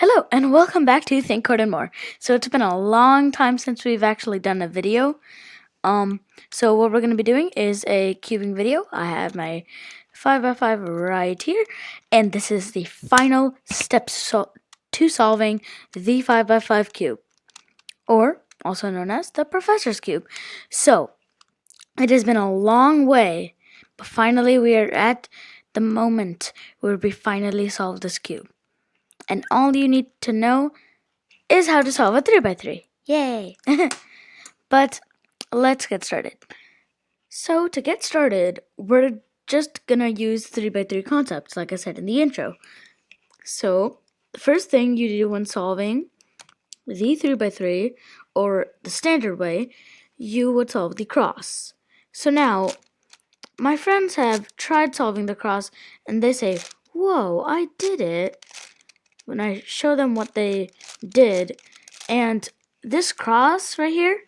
Hello and welcome back to Think Code and More. So it's been a long time since we've actually done a video. So what we're going to be doing is a cubing video. I have my 5x5 right here, and this is the final steps to solving the 5x5 cube, or also known as the Professor's Cube. So it has been a long way, but finally we are at the moment where we finally solve this cube. And all you need to know is how to solve a 3x3. Yay! But let's get started. So to get started, we're just gonna use 3x3 concepts, like I said in the intro. So the first thing you do when solving the 3x3, or the standard way, you would solve the cross. So now, my friends have tried solving the cross, and they say, "Whoa, I did it." When I show them what they did, and this cross right here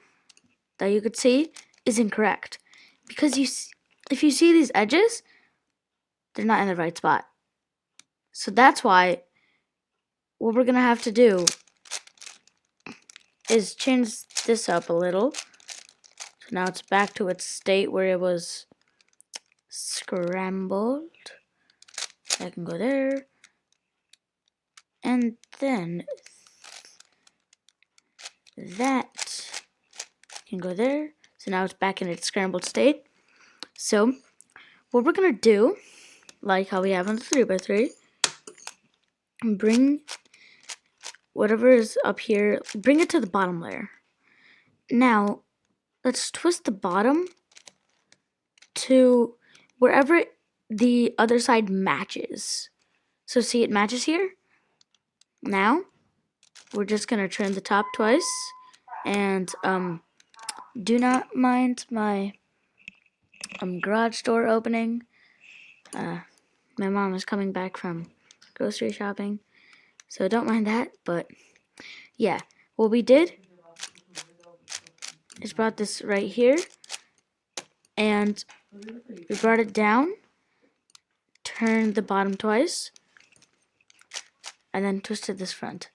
that you could see is incorrect, because if you see these edges, they're not in the right spot. So that's why what we're gonna have to do is change this up a little. So now it's back to its state where it was scrambled. I can go there, and then that can go there. So now it's back in its scrambled state. So what we're gonna do, like how we have on the 3x3, bring whatever is up here, bring it to the bottom layer. Now let's twist the bottom to wherever the other side matches. So see, it matches here. Now we're just gonna turn the top twice, and do not mind my garage door opening. My mom is coming back from grocery shopping, so don't mind that. But yeah, what we did is brought this right here, and we brought it down, turned the bottom twice, and then twisted this front.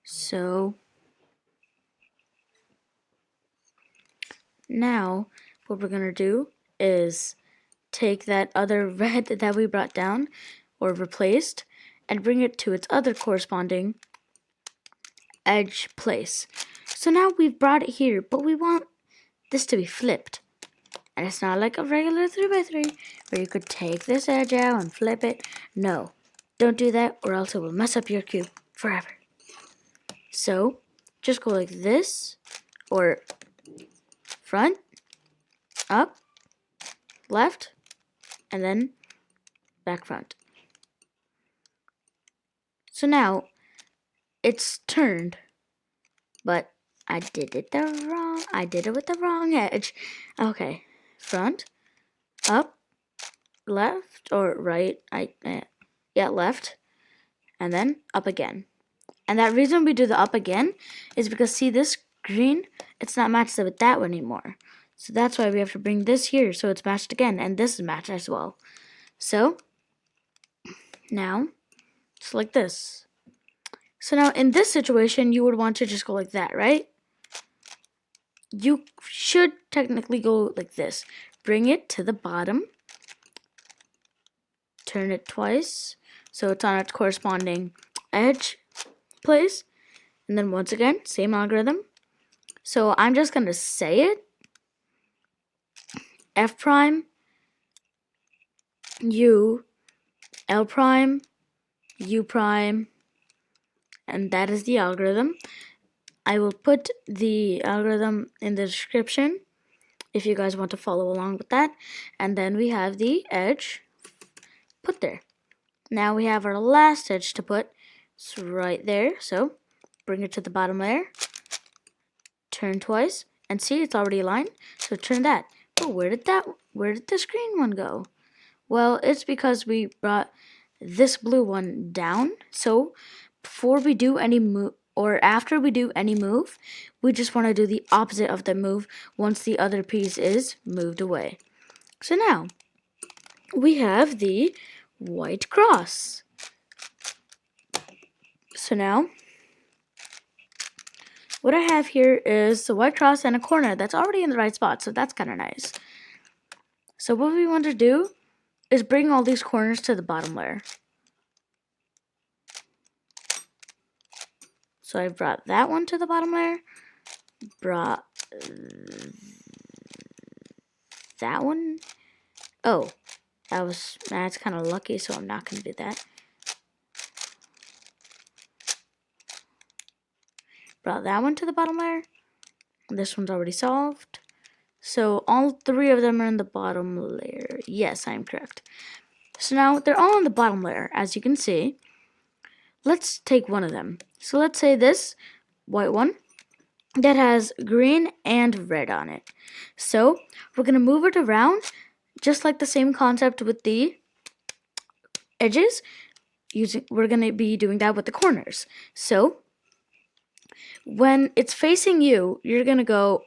So now what we're gonna do is take that other red that we brought down or replaced and bring it to its other corresponding edge place. So now we've brought it here, but we want this to be flipped. And it's not like a regular 3x3 where you could take this edge out and flip it. No, don't do that, or else it will mess up your cube forever. So just go like this, or front, up, left, and then back front. So now it's turned, but I did it with the wrong edge. Okay, front, up, left, or right, left, and then up again. And that reason we do the up again is because, see, this green, it's not matched up with that one anymore. So that's why we have to bring this here so it's matched again, and this is matched as well. So now it's like this. So now in this situation, you would want to just go like that, right? You should technically go like this. Bring it to the bottom, turn it twice so it's on its corresponding edge place, and then once again, same algorithm. So I'm just gonna say it. F prime, U, L prime, U prime, and that is the algorithm. I will put the algorithm in the description if you guys want to follow along with that. And then we have the edge put there. Now we have our last edge to put. It's right there. So bring it to the bottom layer, turn twice, and see, it's already aligned. So turn that. But where did this green one go? Well, it's because we brought this blue one down. So before we do any move, or after we do any move, we just want to do the opposite of the move once the other piece is moved away. So now we have the white cross. So now, what I have here is a white cross and a corner that's already in the right spot, so that's kind of nice. So what we want to do is bring all these corners to the bottom layer. So I brought that one to the bottom layer, brought that one. Oh, that's kind of lucky, so I'm not going to do that. Brought that one to the bottom layer. This one's already solved. So all three of them are in the bottom layer. Yes, I'm correct. So now they're all in the bottom layer, as you can see. Let's take one of them. So let's say this white one that has green and red on it. So we're going to move it around just like the same concept with the edges. We're going to be doing that with the corners. So when it's facing you, you're going to go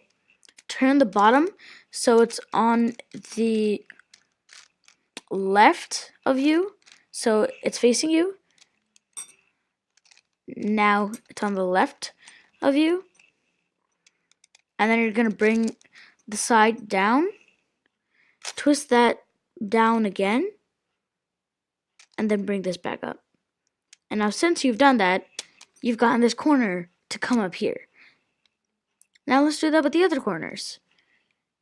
turn the bottom so it's on the left of you. So it's facing you. Now it's on the left of you. And then you're going to bring the side down, twist that down again, and then bring this back up. And now since you've done that, you've gotten this corner to come up here. Now let's do that with the other corners.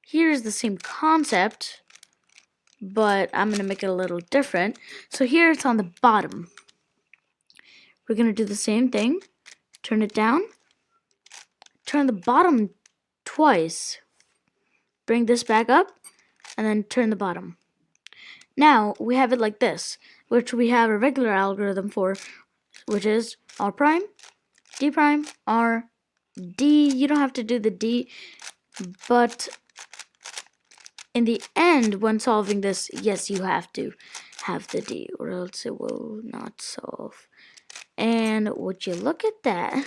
Here's the same concept, but I'm going to make it a little different. So here it's on the bottom. We're going to do the same thing. Turn it down. Turn the bottom twice. Bring this back up, and then turn the bottom. Now we have it like this, which we have a regular algorithm for, which is R prime, D prime, R, D. You don't have to do the D, but in the end, when solving this, yes, you have to have the D, or else it will not solve. And would you look at that?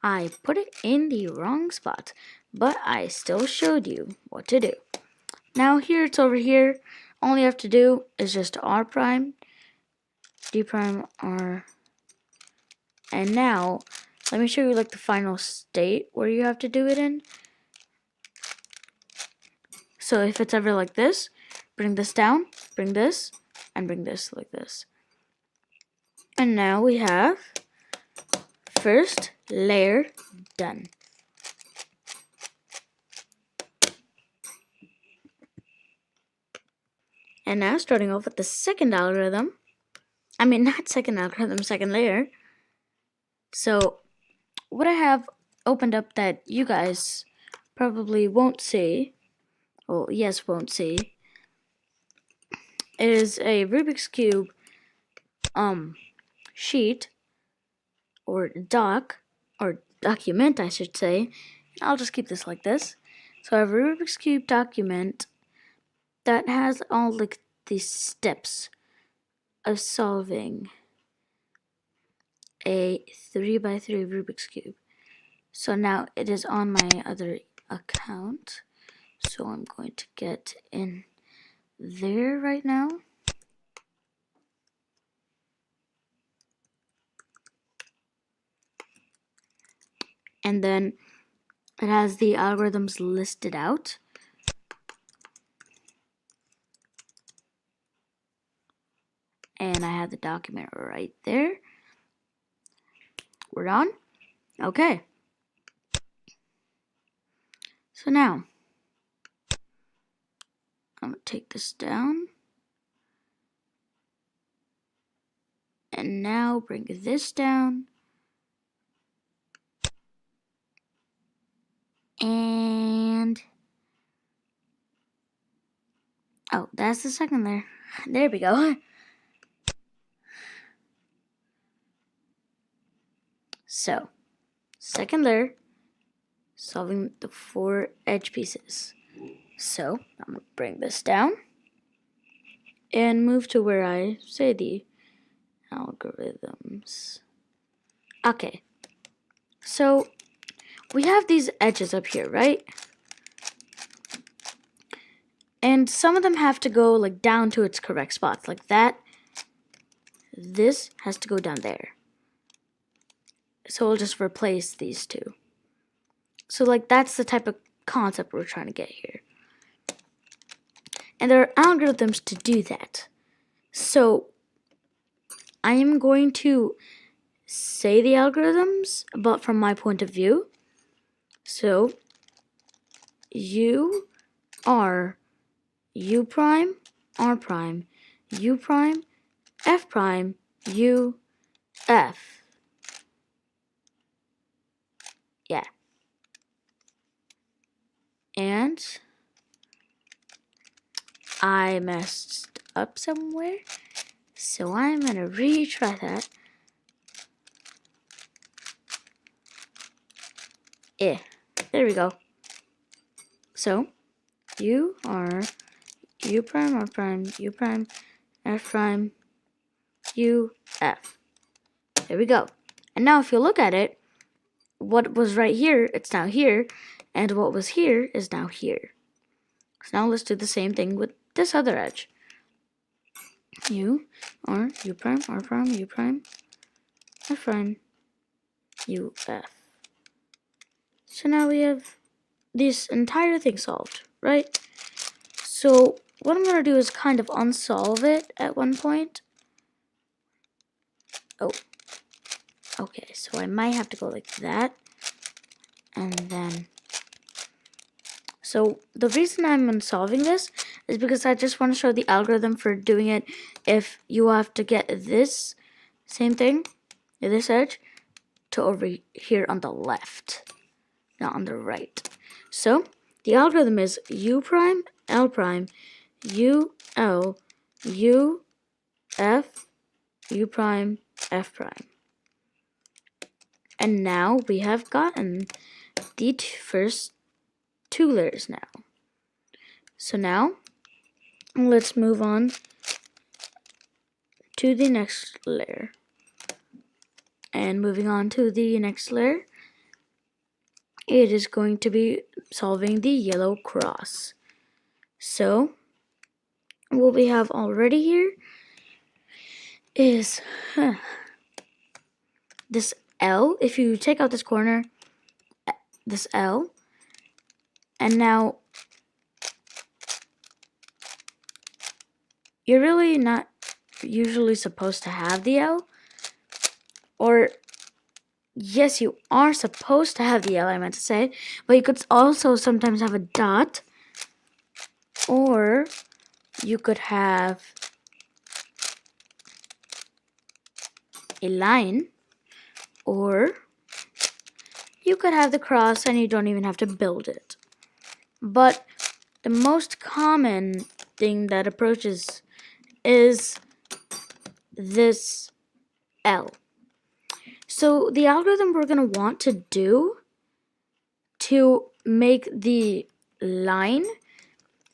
I put it in the wrong spot, but I still showed you what to do. Now here it's over here. All you have to do is just R prime, D prime, R. And now, let me show you like the final state where you have to do it in. So if it's ever like this, bring this down, bring this, and bring this like this. And now we have first layer done. And now starting off with the second algorithm. I mean, not second algorithm, second layer. So what I have opened up that you guys probably won't see, well, yes, won't see, is a Rubik's Cube sheet or doc or document, I should say. I'll just keep this like this. So I have a Rubik's Cube document that has all like these steps of solving a 3x3 Rubik's Cube. So now it is on my other account. So I'm going to get in there right now. And then it has the algorithms listed out. And I have the document right there. We're done. Okay. So now, I'm going to take this down. And now bring this down. And, oh, that's the second layer. There we go. So, second layer, solving the 4 edge pieces. So, I'm going to bring this down and move to where I say the algorithms. Okay, so we have these edges up here, right? And some of them have to go like down to its correct spots, like that. This has to go down there. So we'll just replace these two. So like that's the type of concept we're trying to get here. And there are algorithms to do that. So I am going to say the algorithms, but from my point of view. So U R U prime R prime U prime F prime U F. Yeah. And I messed up somewhere, so I'm gonna retry that. There we go. So U R U prime R prime U prime F prime U F. There we go. And now if you look at it, what was right here, it's now here, and what was here is now here. So now let's do the same thing with this other edge. U R U prime R prime U prime F prime U F. So now we have this entire thing solved, right? So what I'm gonna do is kind of unsolve it at one point. Oh, okay, so I might have to go like that, and then, so the reason I'm unsolving this is because I just want to show the algorithm for doing it if you have to get this same thing, this edge, to over here on the left, not on the right. So the algorithm is U prime, L prime, U, L, U, F, U prime, F prime. And now we have gotten the first two layers now. So now let's move on to the next layer. And moving on to the next layer, it is going to be solving the yellow cross. So what we have already here is this L. If you take out this corner, this L, and now you're really not usually supposed to have the L, or yes, you are supposed to have the L, I meant to say, but you could also sometimes have a dot, or you could have a line, or you could have the cross and you don't even have to build it. But the most common thing that approaches is this L. So the algorithm we're going to want to do to make the line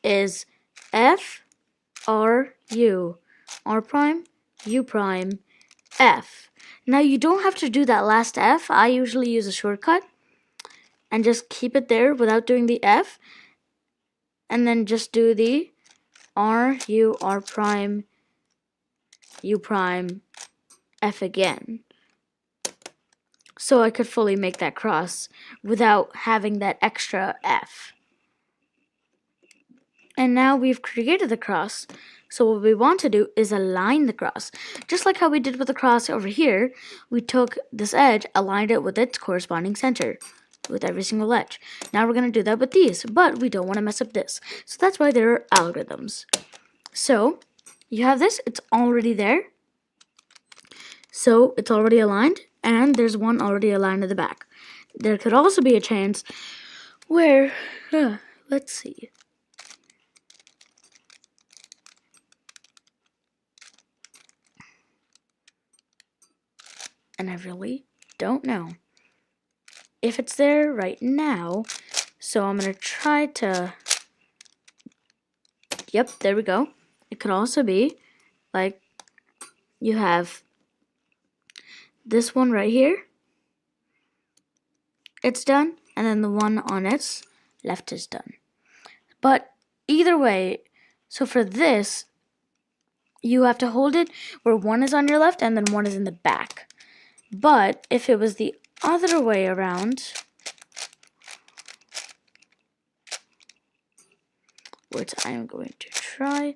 is F, R, U, R prime, U prime, F. Now you don't have to do that last F. I usually use a shortcut and just keep it there without doing the F, and then just do the R, U, R prime, U prime, F again. So I could fully make that cross without having that extra F. And now we've created the cross. So what we want to do is align the cross. Just like how we did with the cross over here, we took this edge, aligned it with its corresponding center, with every single edge. Now we're going to do that with these, but we don't want to mess up this. So that's why there are algorithms. So you have this, it's already there. So it's already aligned, and there's one already aligned at the back. There could also be a chance where, let's see. And I really don't know if it's there right now. So I'm going to try to, yep, there we go. It could also be like you have this one right here. It's done. And then the one on its left is done. But either way, so for this, you have to hold it where one is on your left and then one is in the back. But if it was the other way around, which I am going to try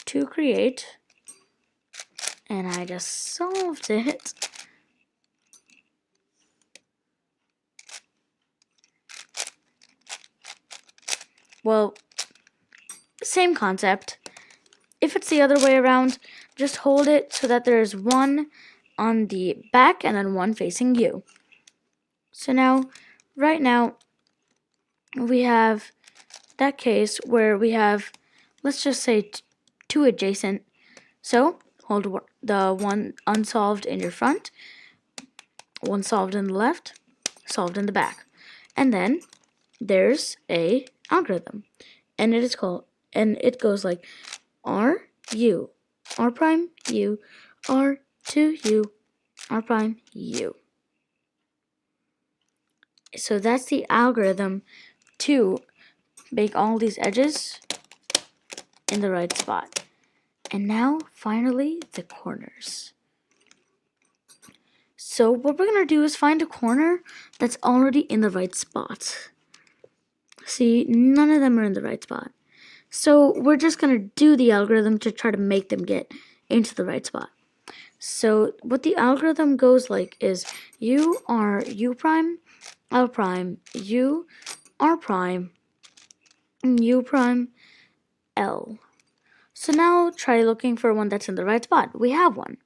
to create, and I just solved it. Well, same concept. If it's the other way around, just hold it so that there's one on the back and then one facing you. So now, right now, we have that case where we have, let's just say, two adjacent. So hold the one unsolved in your front, one solved in the left, solved in the back. And then there's a algorithm, and it goes like R U, R prime U, R 2 U, R prime U. So that's the algorithm to make all these edges in the right spot. And now finally the corners. So what we're gonna do is find a corner that's already in the right spot. See, none of them are in the right spot. So we're just going to do the algorithm to try to make them get into the right spot. So what the algorithm goes like is U R U prime, L prime, U, R prime, U prime, L. So now try looking for one that's in the right spot. We have one.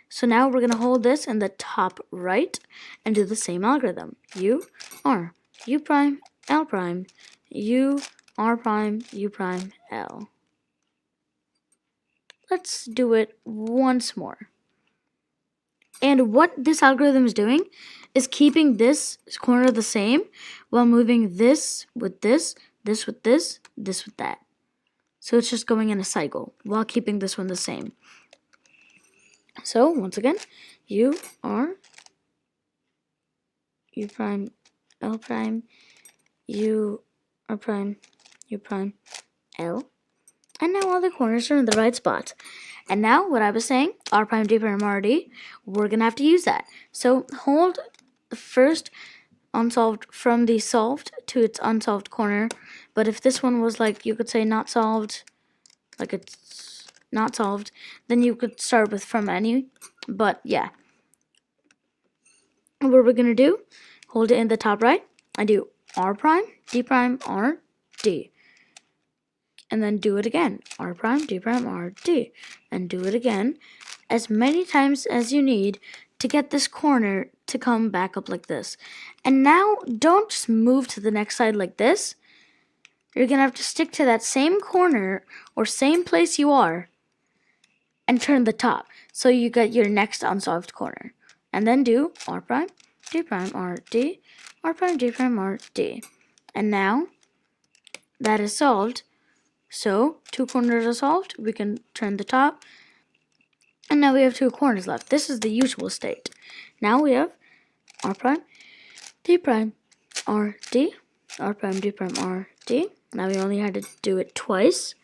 So now we're going to hold this in the top right and do the same algorithm. U, R, U prime, L prime, U, R prime, U prime, L. Let's do it once more. And what this algorithm is doing is keeping this corner the same while moving this with this, this with this, this with that. So it's just going in a cycle while keeping this one the same. So once again, U, R, U prime, L prime, U, R prime, U prime, L. And now all the corners are in the right spot. And now what I was saying, R prime, D prime, R, D, we're going to have to use that. So hold the first unsolved from the solved to its unsolved corner. But if this one was like, you could say not solved, like it's not solved, then you could start with from any. But yeah. And what we're going to do, hold it in the top right. I do R prime, D prime, R, D. And then do it again. R prime, D prime, R, D. And do it again as many times as you need to get this corner to come back up like this. And now don't just move to the next side like this. You're going to have to stick to that same corner or same place you are and turn the top so you get your next unsolved corner. And then do R prime, D prime, R, D, R prime, D prime, R, D. And now that is solved. So two corners are solved. We can turn the top. And now we have two corners left. This is the usual state. Now we have R prime, D prime, R, D, R prime, D prime, R, D. Now we only had to do it twice.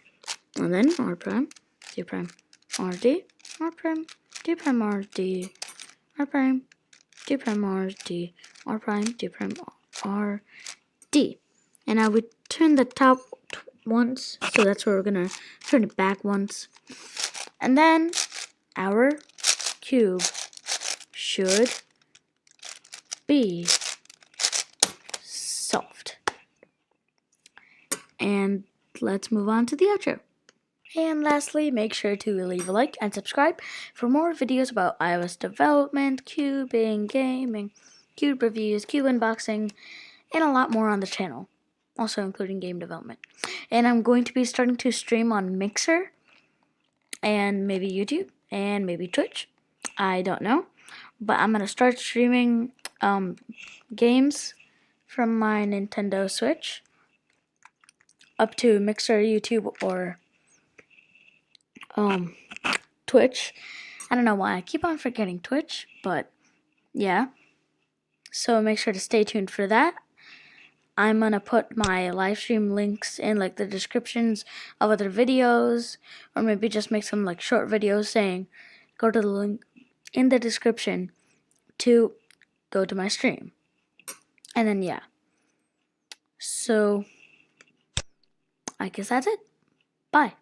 And then R prime, D prime, R, D, R prime, D prime, R, D, R prime, D prime, R, D, R prime, D prime, R, D. And now we turn the top once. So that's where we're going to turn it back once. And then our cube should be solved. And let's move on to the outro. And lastly, make sure to leave a like and subscribe for more videos about iOS development, cubing, gaming, cube reviews, cube unboxing, and a lot more on the channel, also including game development. And I'm going to be starting to stream on Mixer and maybe YouTube and maybe Twitch. I don't know, but I'm going to start streaming games from my Nintendo Switch up to Mixer, YouTube, or Twitch. I don't know why I keep on forgetting Twitch, but yeah. So make sure to stay tuned for that. I'm going to put my live stream links in like the descriptions of other videos, or maybe just make some like short videos saying go to the link in the description to go to my stream. And then yeah. So I guess that's it. Bye.